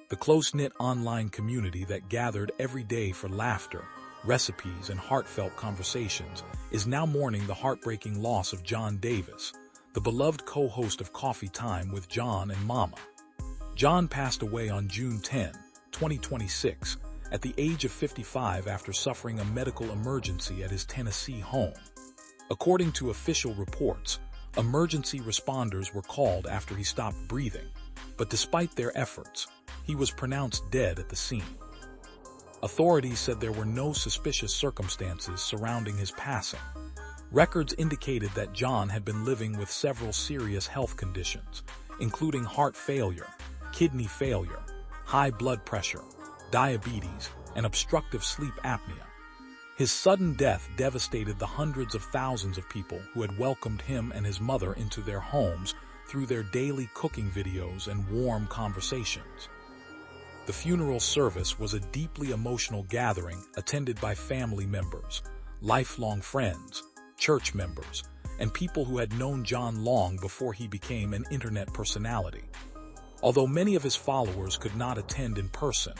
The close-knit online community that gathered every day for laughter, recipes, and heartfelt conversations is now mourning the heartbreaking loss of John Davis, the beloved co-host of Coffee Time with John and Momma. John passed away on June 10, 2026, at the age of 55 after suffering a medical emergency at his Tennessee home. According to official reports, emergency responders were called after he stopped breathing, but despite their efforts, he was pronounced dead at the scene. Authorities said there were no suspicious circumstances surrounding his passing. Records indicated that John had been living with several serious health conditions, including heart failure, kidney failure, high blood pressure, diabetes, and obstructive sleep apnea. His sudden death devastated the hundreds of thousands of people who had welcomed him and his mother into their homes through their daily cooking videos and warm conversations. The funeral service was a deeply emotional gathering attended by family members, lifelong friends, church members, and people who had known John long before he became an internet personality. Although many of his followers could not attend in person,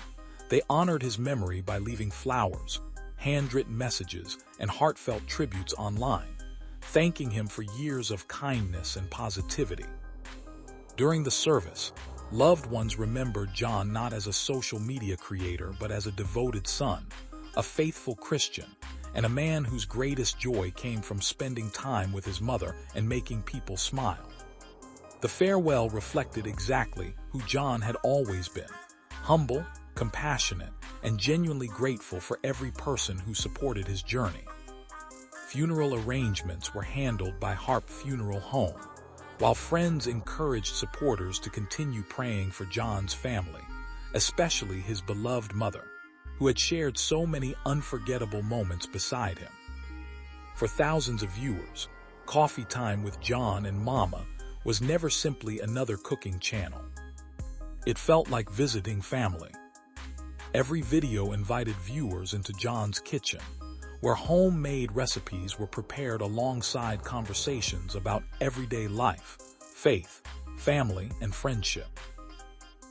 they honored his memory by leaving flowers, handwritten messages, and heartfelt tributes online, thanking him for years of kindness and positivity. During the service, loved ones remembered John not as a social media creator but as a devoted son, a faithful Christian, and a man whose greatest joy came from spending time with his mother and making people smile. The farewell reflected exactly who John had always been: humble, compassionate, and genuinely grateful for every person who supported his journey. Funeral arrangements were handled by Harp Funeral Home, while friends encouraged supporters to continue praying for John's family, especially his beloved mother, who had shared so many unforgettable moments beside him. For thousands of viewers, Coffee Time with John and Momma was never simply another cooking channel. It felt like visiting family. Every video invited viewers into John's kitchen, where homemade recipes were prepared alongside conversations about everyday life, faith, family, and friendship.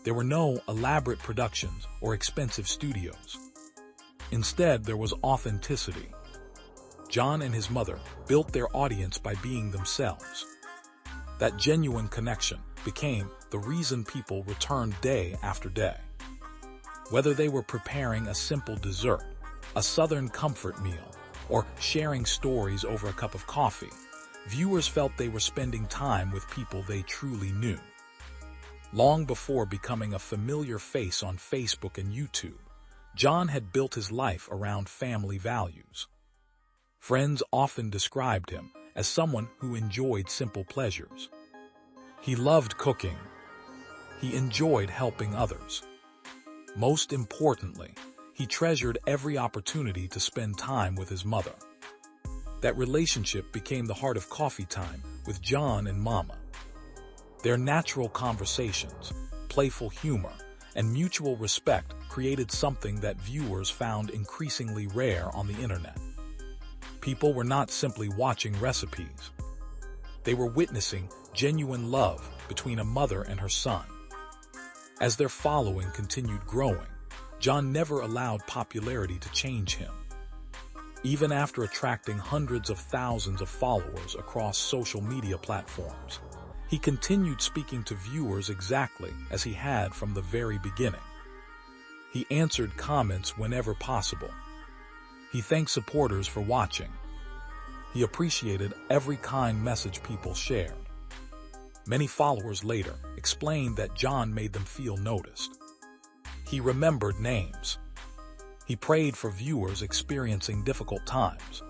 There were no elaborate productions or expensive studios. Instead, there was authenticity. John and his mother built their audience by being themselves. That genuine connection became the reason people returned day after day. Whether they were preparing a simple dessert, a Southern comfort meal, or sharing stories over a cup of coffee, viewers felt they were spending time with people they truly knew. Long before becoming a familiar face on Facebook and YouTube, John had built his life around family values. Friends often described him as someone who enjoyed simple pleasures. He loved cooking. He enjoyed helping others. Most importantly, he treasured every opportunity to spend time with his mother. That relationship became the heart of Coffee Time with John and Momma. Their natural conversations, playful humor, and mutual respect created something that viewers found increasingly rare on the internet. People were not simply watching recipes. They were witnessing genuine love between a mother and her son. As their following continued growing, John never allowed popularity to change him. Even after attracting hundreds of thousands of followers across social media platforms, he continued speaking to viewers exactly as he had from the very beginning. He answered comments whenever possible. He thanked supporters for watching. He appreciated every kind message people shared. Many followers later explained that John made them feel noticed. He remembered names. He prayed for viewers experiencing difficult times.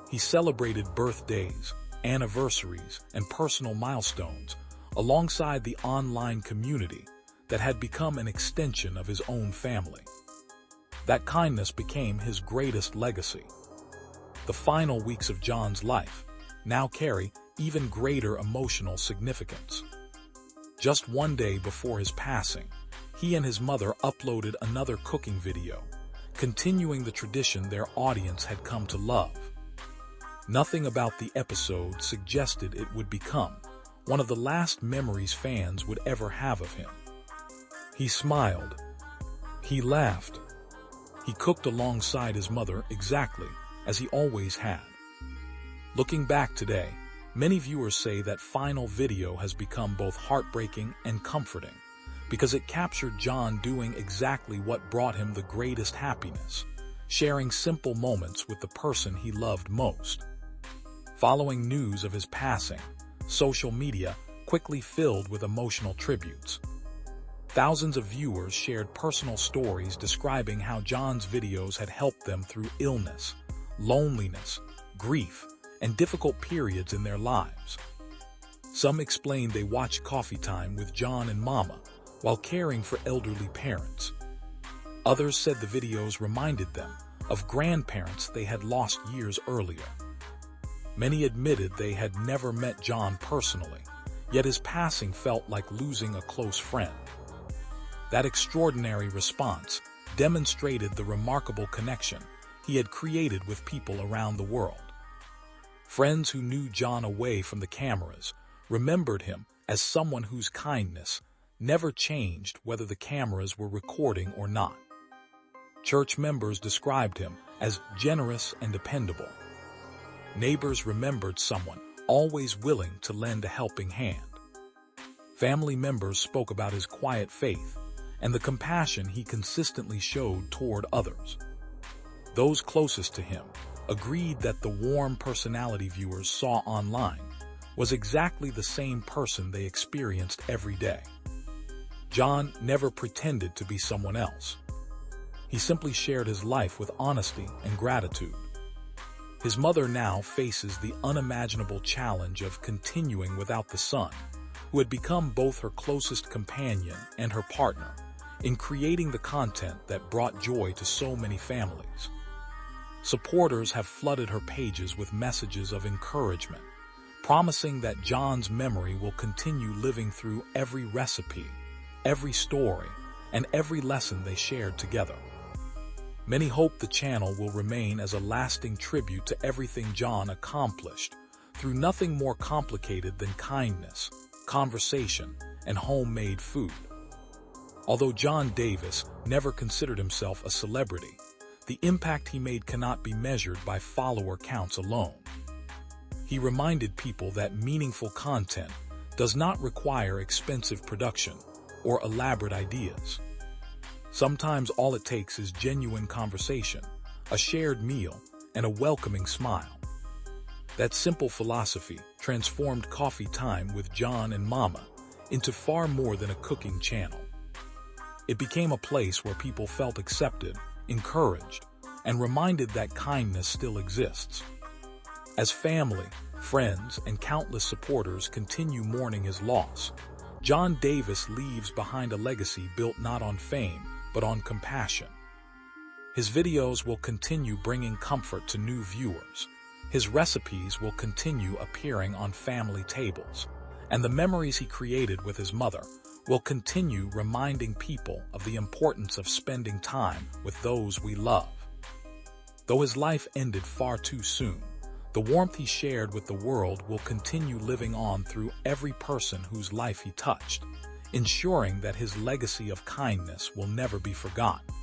He celebrated birthdays, anniversaries, and personal milestones alongside the online community that had become an extension of his own family. That kindness became his greatest legacy. The final weeks of John's life now carry even greater emotional significance. Just one day before his passing, he and his mother uploaded another cooking video, continuing the tradition their audience had come to love. Nothing about the episode suggested it would become one of the last memories fans would ever have of him. He smiled. He laughed. He cooked alongside his mother exactly as he always had. Looking back today, many viewers say that final video has become both heartbreaking and comforting because it captured John doing exactly what brought him the greatest happiness, sharing simple moments with the person he loved most. Following news of his passing, social media quickly filled with emotional tributes. Thousands of viewers shared personal stories describing how John's videos had helped them through illness, loneliness, grief, and difficult periods in their lives. Some explained they watched Coffee Time with John and Momma while caring for elderly parents. Others said the videos reminded them of grandparents they had lost years earlier. Many admitted they had never met John personally, yet his passing felt like losing a close friend. That extraordinary response demonstrated the remarkable connection he had created with people around the world. Friends who knew John away from the cameras remembered him as someone whose kindness never changed whether the cameras were recording or not. Church members described him as generous and dependable. Neighbors remembered someone always willing to lend a helping hand. Family members spoke about his quiet faith and the compassion he consistently showed toward others. Those closest to him agreed that the warm personality viewers saw online was exactly the same person they experienced every day. John never pretended to be someone else. He simply shared his life with honesty and gratitude. His mother now faces the unimaginable challenge of continuing without the son, who had become both her closest companion and her partner in creating the content that brought joy to so many families. Supporters have flooded her pages with messages of encouragement, promising that John's memory will continue living through every recipe, every story, and every lesson they shared together. Many hope the channel will remain as a lasting tribute to everything John accomplished through nothing more complicated than kindness, conversation, and homemade food. Although John Davis never considered himself a celebrity, the impact he made cannot be measured by follower counts alone. He reminded people that meaningful content does not require expensive production or elaborate ideas. Sometimes all it takes is genuine conversation, a shared meal, and a welcoming smile. That simple philosophy transformed Coffee Time with John and Momma into far more than a cooking channel. It became a place where people felt accepted, encouraged, and reminded that kindness still exists. As family, friends, and countless supporters continue mourning his loss, John Davis leaves behind a legacy built not on fame, but on compassion. His videos will continue bringing comfort to new viewers. His recipes will continue appearing on family tables, and the memories he created with his mother will continue reminding people of the importance of spending time with those we love. Though his life ended far too soon, the warmth he shared with the world will continue living on through every person whose life he touched, ensuring that his legacy of kindness will never be forgotten.